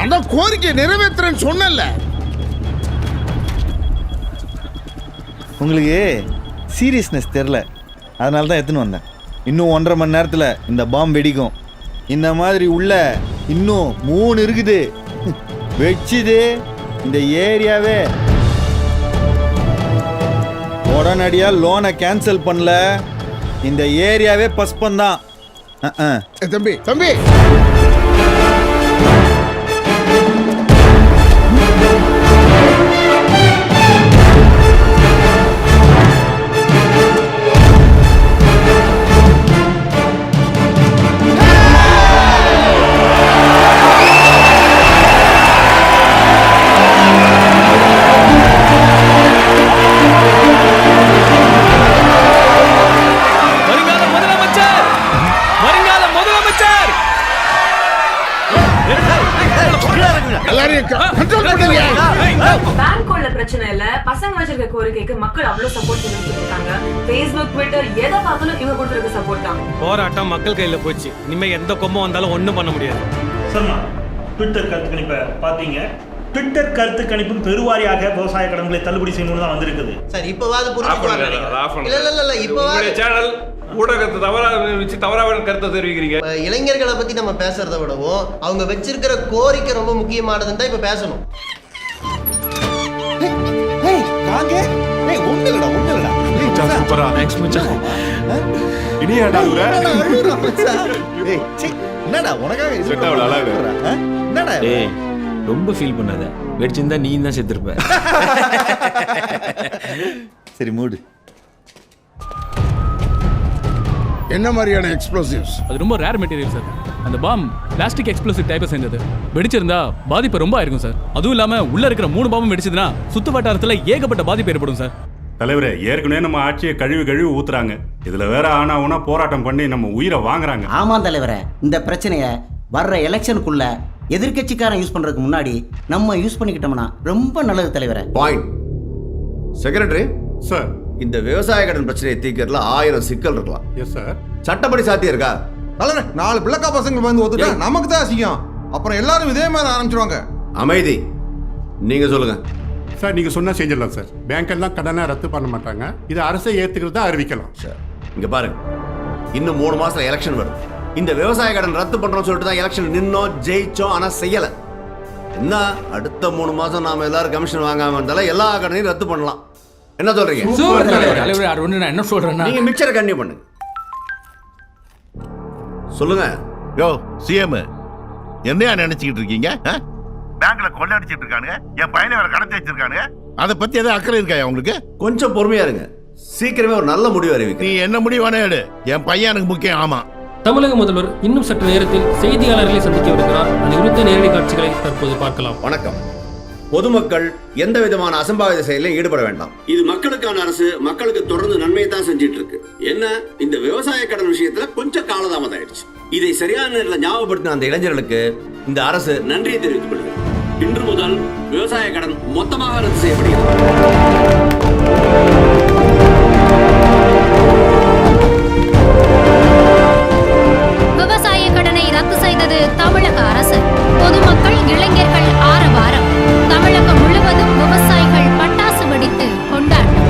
அதான் கோரிக்கை நிறைவேற்றுறேன்னு சொன்னேன்ல. உங்களுக்கு சீரியஸ்னஸ் தெரில, அதனால தான் எடுத்துன்னு வந்தேன். இன்னும் 1.5 மணி நேரத்தில் இந்த பாம்பு வெடிக்கும். இந்த மாதிரி உள்ள இன்னும் 3 இருக்குது. வெடிச்சுது இந்த ஏரியாவே. உடனடியாக லோனை கேன்சல் பண்ணல, இந்த ஏரியாவே பஸ்பந்தான். தம்பி தம்பி, எல்லாரையும் கண்ட்ரோல் பண்ணுங்க. பேங்க் கொள்ள பிரச்சனை இல்ல, பசங்க வச்சிருக்க கோரிக்கைக்கு மக்கள் அவ்வளவு சப்போர்ட் பண்ணிட்டு இருக்காங்க. Facebook, Twitter எதை பார்த்தாலும் இவங்க கொடுத்துருக்க சப்போர்ட் தான். போராட்டம் மக்கள் கையில போச்சு. இனிமே எந்த கொம்பம் வந்தாலும் ஒண்ணும் பண்ண முடியாது. சொன்னா ட்விட்டர் கருத்து கணிப்பை பார்த்தீங்க. ட்விட்டர் கருத்து கணிப்பு பெருவாரியாக விவசாய கடன்களை தள்ளுபடி செய்யணும்னு தான் வந்திருக்குது. சார் இப்போவாது புரிஞ்சுக்குவாங்க. இல்ல இப்போவாது சேனல் ஊடகத்தை தவறாக கருத்தை தெரிவிக்கிறீங்க. இளைஞர்களை பத்தி நம்ம பேசுறதை விடவும் அவங்க வச்சிருக்கிற கோரிக்கை ரொம்ப முக்கியமானதுன்னு தான் இப்ப பேசணும். சூப்பரா தேங்க்ஸ் மச்சான். இனி என்னடா உனக்காக என்னடா டேய் ரொம்ப ஃபீல் பண்ணாத. வெடிச்சிருந்தா நீ தான் செத்துருப்ப. சரி மூடு. என்ன மாதிரியான எக்ஸ்ப்ளோசிவ்ஸ்? அது ரொம்ப ரேர் மெட்டீரியல் சார். அந்த பாம் பிளாஸ்டிக் எக்ஸ்ப்ளோசிவ் டைப்பை சேர்ந்தது. வெடிச்சிருந்தா பாதிப்பு ரொம்ப ஆயிருக்கும் சார். அதுவும் இல்லாம உள்ள இருக்கிற 3 பாம்பும் வெடிச்சதுன்னா சுத்து வட்டாரத்துல ஏகப்பட்ட பாதிப்பு ஏற்படும் சார். தலைவரே, ஏற்கனவே நம்ம ஆட்சியை கழுவி ஊத்துறாங்க. இதுல வேற ஆனா போராட்டம் பண்ணி நம்ம உயிரை வாங்குறாங்க. ஆமா தலைவரே, இந்த பிரச்சனைய வர்ற எலெக்ஷனுக்குள்ள எதிர்கட்சிக்காரன் யூஸ் பண்றதுக்கு முன்னாடி நம்ம யூஸ் பண்ணிக்கிட்டோம்னா ரொம்ப நல்லது தலைவரே. பாயிண்ட். செக்ரட்டரி சார், இந்த விவசாய கடன் பிரச்சனையை தீர்க்கறதுல 1000 சிக்கல் இருக்கலாம். Yes sir. சட்டப்படி சாத்தியம் இருக்கா? தலைவரே, 4 பிள்ளைக்கா பசங்க வந்து ஒத்துட்டா நமக்கு தான் அசிங்கம். அப்புறம் எல்லாரும் இதே மாதிரி ஆரம்பிச்சிருவாங்க. அமைதி. நீங்க சொல்லுங்க சார். நீங்க சொன்னா செஞ்சிடலாம் சார். பேங்க் எல்லாம் கடனை ரத்து பண்ண மாட்டாங்க. இது அரசை ஏத்துக்கிறதா அறிவிக்கலாம் சார். இங்க பாருங்க, இன்னும் 3 மாசத்துல எலெக்ஷன் வரும். இந்த விவசாய கடன் ரத்து பண்றோம்னு சொல்லிட்டு தான் எலெக்ஷன் நின்னோம், ஜெயிச்சோம். ஆனா செய்யல. என்ன அடுத்த 3 மாசம் நாம எல்லாரும் கமிஷன் வாங்காம இருந்தாலும் எல்லா கடனையும் ரத்து பண்ணலாம். என்ன சொல்றீங்க? நான் என்ன சொல்றேன்னா, நீங்க மிக்சரை கண்டினியூ பண்ணுங்க. சொல்லுங்க. யோ சிஎம், என்னையா நினைச்சுக்கிட்டு இருக்கீங்க? பேங்க்ல கொள்ளை அடிச்சிட்டு இருக்கானுங்க, என் பையனை வேற கடத்தி வச்சிருக்கானுங்க. அதை பத்தி எதாவது அக்கறை இருக்காயா உங்களுக்கு? கொஞ்சம் பொறுமையா இருங்க. சீக்கிரமே ஒரு நல்ல முடிவு அறிவிக்க. நீ என்ன முடிவானே எடு, என் பையன் எனக்கு முக்கியம். ஆமா. தமிழக முதல்வர் இன்னும் சற்று நேரத்தில் செய்தியாளர்களை சந்திக்க வருகிறார். அது குறித்த நேரடி காட்சிகளை தற்போது பார்க்கலாம். வணக்கம். பொதுமக்கள் எந்த விதமான அசம்பாவித செயலிலும் ஈடுபட வேண்டாம். இது மக்களுக்கான அரசு. மக்களுக்கு தொடர்ந்து நன்மையை தான் செஞ்சிட்டு இருக்கு. என்ன இந்த விவசாய கடன் விஷயத்துல கொஞ்சம் காலதாமதம் ஆயிடுச்சு. இதை சரியான நேரத்தில் ஞாபகப்படுத்தின அந்த இளைஞர்களுக்கு இந்த அரசு நன்றியை தெரிவித்துக் கொள்கிறது. இன்று முதல் விவசாய கடன் மொத்தமாக ரத்து செய்யப்படுகிறது. விவசாய கடனை ரத்து செய்தது தமிழக அரசு. பொதுமக்கள், இளைஞர்கள் ஆரவாரம். தமிழகம் முழுவதும் விவசாயிகள் பட்டாசு வெடித்து கொண்டாட்டம்.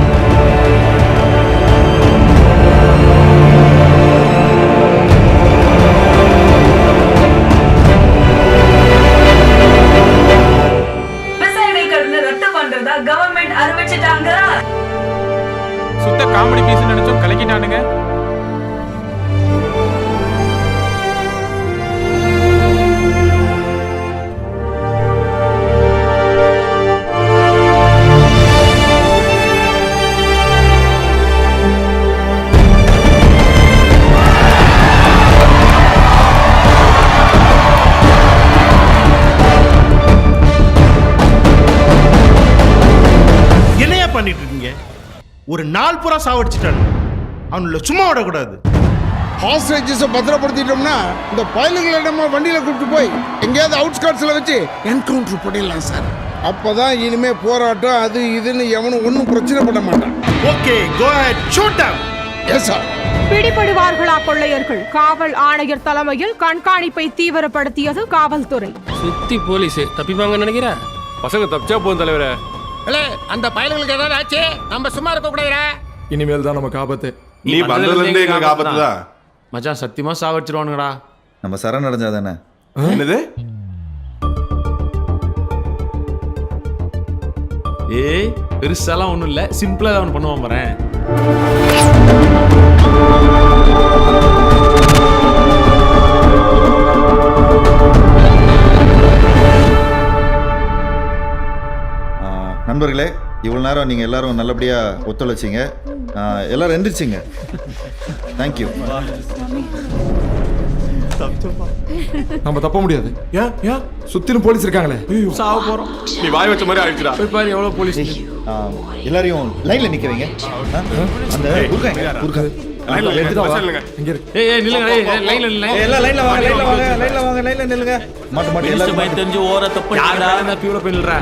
விவசாயிகள் கடனை ரத்து பண்றதா கவர்மெண்ட் அறிவிச்சிட்டாங்க. சுத்த காமெடி பீஸ் நினைச்சோம், கலக்கிட்டானுங்க. என்னையா பண்ணிட்டு இருக்கீங்க? ஒரு நாள் பூரா சாவடிச்சிட்டானு, அவனுள்ள சும்மா விடக்கூடாது. ஹாஸ்டேஜஸை பத்திரப்படுத்திட்டோம்னா இந்த பயலுங்களை நம்ம வண்டியில கூப்பிட்டு போய் எங்கேயாவது அவுட்ஸ்கர்ட்ஸ்ல வச்சு என்கவுண்டர் பண்ணிடலாம் சார். அப்பதான் இனிமே போராட்டம் அது இதுன்னு எவனும் ஒன்றும் பிரச்சனை பண்ண மாட்டான். Okay, go ahead, shoot them. Yes sir. பிடிபடுவார்களா கொள்ளையர்கள்? காவல் ஆணையர் தலைமையில் கண்காணிப்பை தீவிரப்படுத்தியது காவல்துறை. சுத்தி போலீஸ் தப்பிப்பாங்க நினைக்கிறேன். பசங்க தப்பிச்சா போதும் தலைவரே. அந்த பயலுங்களுக்கு ஏதாவது ஆச்சு, நம்ம சும்மா இருக்க கூடாதுடா. இனிமேல் தான் நமக்கு ஆபத்து. நீ வந்ததுல இருந்தே எங்களுக்கு ஆபத்து தான் மச்சான். சத்தியமா சாவடிச்சிருவானுங்கடா. நம்ம சரண் அடைஞ்சா தானே. என்னது? ஏய் பெருசாலாம் ஒன்றும் இல்லை, சிம்பிளாக தான் ஒன்று பண்ணுவான் பாறேன். நண்பர்களே, இவ்வளோ நேரம் நீங்கள் எல்லாரும் நல்லபடியாக ஒத்துழைச்சிங்க. எல்லாரும் எந்திரிச்சிங்க. தேங்க்யூ. நம்ம தப்ப முடியாது. ஏன் சுத்திலும் போலீஸ் இருக்காங்களே. சாவ போகிறோம். நீ வாய் வச்ச மாதிரி ஆயிடுச்சுடா. போய் பாரு எவ்வளோ போலீஸ். எல்லாரையும் லைனில் நிற்க வைங்க. அந்த ஏய் நில்லுங்க லைன்ல எல்லாம் லைன்ல வாங்க நில்லுங்க மாட்டு எல்லாரும் பை தெரிஞ்சு ஓர தப்பு யாரா அந்த பியூல போயிடுறா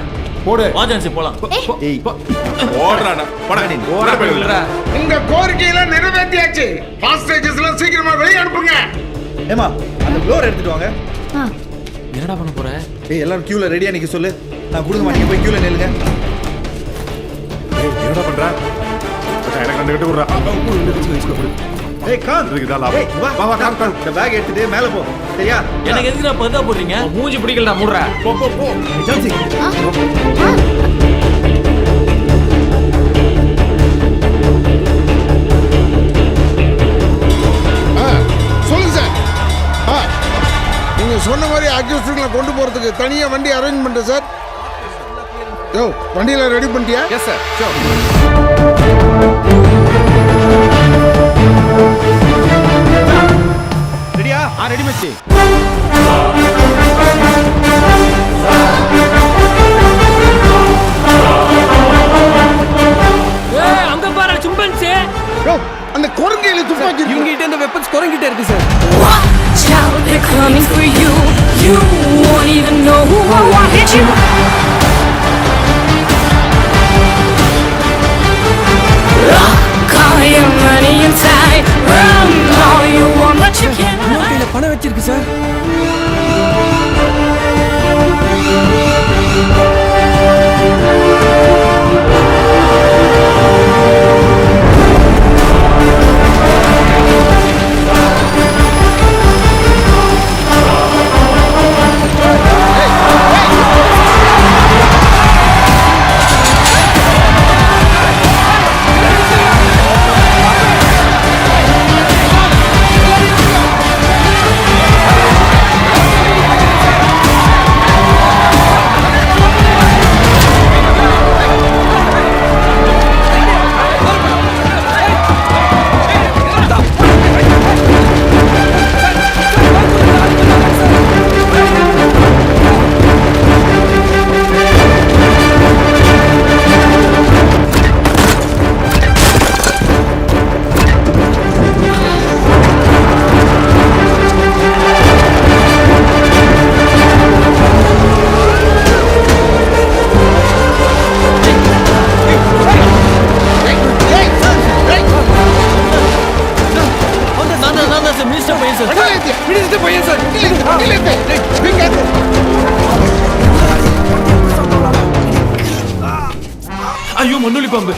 போடு வாஜன்சி போலாம் ஏய் ஓடுறானா போடா நீ ஓர போயிடுறா உங்க கோரிக்கையில நிறைவேற்றியாச்சு ஹாஸ்டேஜஸ் எல்லாம் சீக்கிரமா வெளிய அனுப்புங்க. ஏமா அந்த ஃப்ளோர் எடுத்துட்டு வாங்க. என்னடா பண்ண போற? ஏய் எல்லாரும் கியூல ரெடியா நிக்க சொல்லு. நான் கொடுக்க மாட்டேன் போய் கியூல நில்லுங்க. ஏய் என்னடா பண்ற? எனக்கு கண்டுகிட்டு விடுறா. ஏய் கான் இதுக்கு தான் லாபம். ஏய் வா கான் இந்த பேக் எடுத்துட்டு மேல போ. சரியா? எனக்கு எதுக்குடா பதா போடுறீங்க? மூஞ்சி பிடிக்கலடா மூடுறா. போ. ஜான்சி. சொல்லுங்க சார். நீங்க சொன்ன மாதிரி அக்யூஸ்டுகளை கொண்டு போறதுக்கு தனியா வண்டி அரேஞ்ச் பண்றேன் சார். யோ வண்டியில ரெடி பண்ணிட்டியா? Yes sir sure. ரெடியா? ரெடி மச்சி. ஏய் அங்க பாரு சிம்பன்சி. யோ அந்த குரங்கையில துப்பாக்கி இவங்க கிட்ட இந்த வெப்பன்ஸ் குரங்கிட்ட இருக்கு sir. Watch out, they're coming for you. You won't even know who or what hit you. Lock all your money inside. Run all you want, but you can't. கையில பணம் வச்சிருக்கு சார். ஐயோ மண்ணுளி பாம்பு.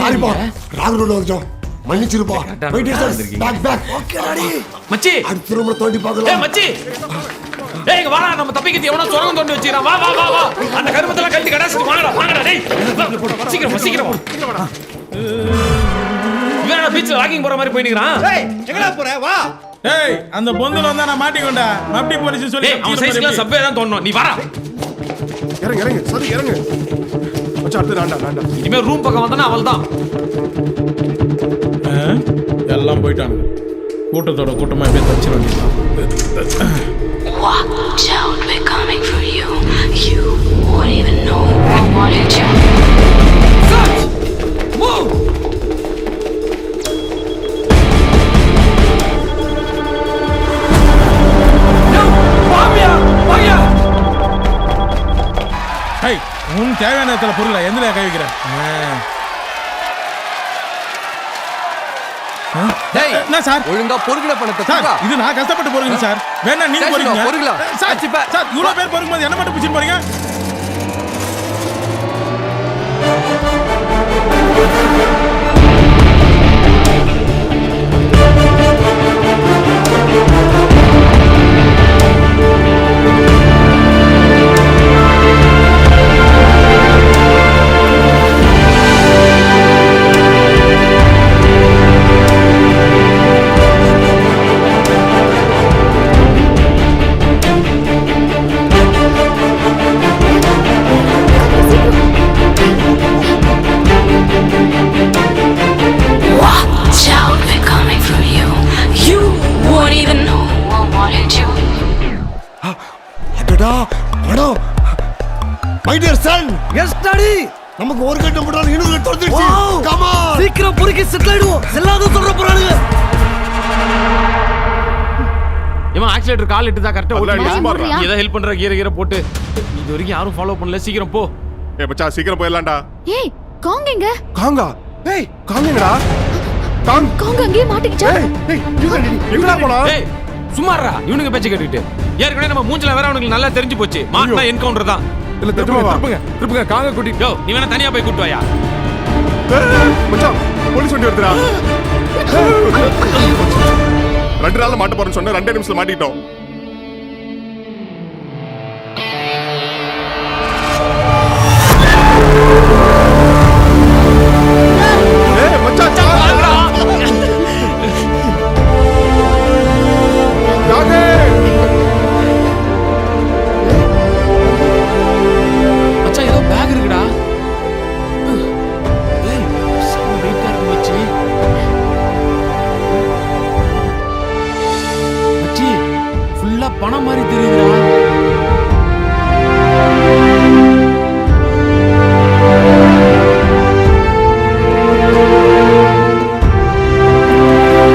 சாரிப்பா ராகுல வந்தோம். மன்னிச்சிருப்பா. Wait back. Okay daddy. மச்சி அடுத்த ரூம்ல தோண்டி பார்க்கலாம். ஏய் மச்சி. ஏய் இங்க வாடா நம்ம தப்பிக்கிறது எவனோ சுரங்கம் தோண்டி வச்சிரான். வா. அந்த கருமத்தெல்லாம் கழட்டி கடாசிட்டு வாங்கடா டேய். சீக்கிரம் வாடா. இவனா பீச்ல வாக்கிங் போற மாதிரி போயிடுறான். ஏய் எங்கடா போற? வா. ஏய் அந்த பொந்துல வந்தா நான் மாட்டிக்கொண்டா. மப்டி போலீஸ் சொல்லி அவன் சைஸ்க்குலாம் சப்பே தான் தோணணும். நீ வாடா. இறங்கு சரி இறங்கு. மச்சான் அடுத்து நான்டா. இனிமே ரூம் பக்கம் வந்தனா அவள்தான். எல்லாம் போயிட்டானுங்க. கூட்டத்தோட கூட்டமா போய் தச்சிர வேண்டியதான். Watch out, we're coming for you. You won't even know what hit you. Move! ஏய் உன் தேவையான இடத்துல பொருளை எந்திர கை வைக்கிறேன். என்ன சார் ஒழுங்கா பொறுக்கல பணத்தை சார் இது நான் கஷ்டப்பட்டு போறீங்க சார். வேணா நீங்க போறீங்க சார். சார் இவ்வளவு பேர் போறீங்க என்ன மட்டும் பிடிச்சிட்டு போறீங்க? My dear son. Yes, Daddy. நமக்கு ஒரு கட்டம் போட்டாலும் இன்னொரு கட்டம் வந்துருச்சு. கமா சீக்கிரம் பொறுக்கி செட்டில் ஆயிடுவோம். செல்லாத சொல்ற போறானுங்க. இவன் ஆக்சிலேட்டர் கால் இட்டு தான் கரெக்டா அதெல்லாம் ஓட்டியா? நீ சும்மா இருடா. நீ ஏதோ ஹெல்ப் பண்ற கீரை போட்டு இது வரைக்கும் யாரும் ஃபாலோ பண்ணல. சீக்கிரம் போ. மச்சான் சீக்கிரம் போயிடலாம்டா. ஏய் காங்க எங்க? காங்கா ஏய் காங்கடா. காங்க அங்கேயே மாட்டிக்கிச்சா? எங்கடா போனா? ஏய் சும்மாறா, இவனுங்க பேச்ச கேட்டுக்கிட்டு. ஏற்கனவே நம்ம மூஞ்சில வேற அவனுக்கு நல்லா தெரிஞ்சு போச்சு. மாட்டினா என்கவுண்டர் தான். இல்ல திருப்புங்க காங்க கூட்டி. யோ நீ வேணா தனியா போய் கூட்டு வாயா. மச்சான் போலீஸ் வண்டி வருதுடா. 2 நாள்ல மாட்ட போறேன்னு சொன்ன 2 நிமிஷத்துல மாட்டிட்டோம். ஏய் மச்சான் காங்கடா. காங்கே மச்சான் ஏதோ பேக் இருக்குடா. ஏய் செம வெயிட்டா இருக்கு மச்சி. மச்சி ஃபுல்லா பணம் மாதிரி தெரியுதுடா.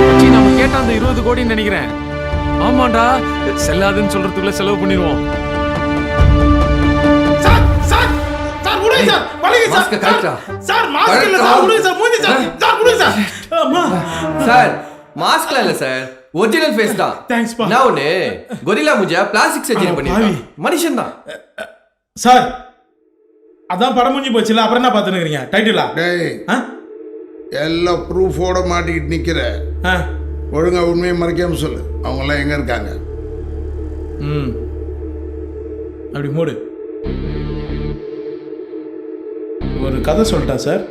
மச்சி நாம கேட்ட அந்த 20 கோடின்னு நினைக்கிறேன். ஆமாண்டா, செல்லாதுன்னு சொல்றதுக்குள்ள செலவு பண்ணிடுவோம். சார் சார் சார் விடுங்க சார். வலிங்க சார். மாஸ்க் கரெக்டா? சார் மாஸ்க் இல்ல சார். விடுங்க சார். மூஞ்சி சார். சார் விடுங்க சார். அம்மா. சார் மாஸ்க்ல இல்ல சார், ஒரிஜினல் ஃபேஸ் தான். Thanks பா. நான் ஒண்ணு கொரில்லா மூஞ்ச பிளாஸ்டிக் சர்ஜரி பண்ணிருக்கேன். மனுஷன் தான். சார் அதான் படம் முடிஞ்சு போச்சுல, அப்புறம் என்ன பார்த்துன்னு இருக்கீங்க? டைட்டிலா? டேய் ஆ? எல்லாம் ப்ரூஃபோட மாட்டிக்கிட்டு நிக்கிற. ஆ. ஒழுங்கா உண்மையை மறைக்காம சொல்லு. அவங்க எல்லாம் எங்க இருக்காங்க? அப்படி மூடு. ஒரு கதை சொல்லிட்டா சார்.